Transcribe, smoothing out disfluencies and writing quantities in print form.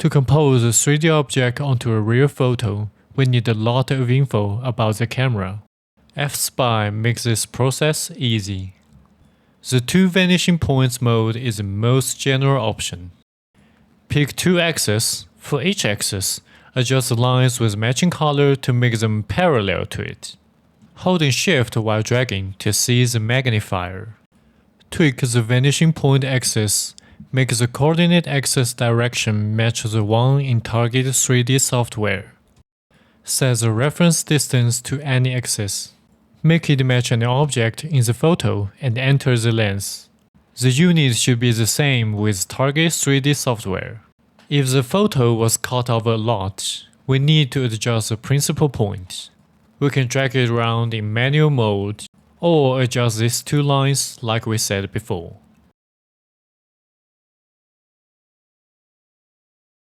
To compose a 3D object onto a real photo, we need a lot of info about the camera. fSPy makes this process easy. The two vanishing points mode is the most general option. Pick two axes. For each axis, adjust the lines with matching color to make them parallel to it. Holding Shift while dragging to see the magnifier. Tweak the vanishing point axis. Make the coordinate axis direction match the one in Target 3D software. Set the reference distance to any axis. Make it match an object in the photo and enter the length. The unit should be the same with Target 3D software. If the photo was cut off a lot, we need to adjust the principal point. We can drag it around in manual mode, or adjust these two lines like we said before.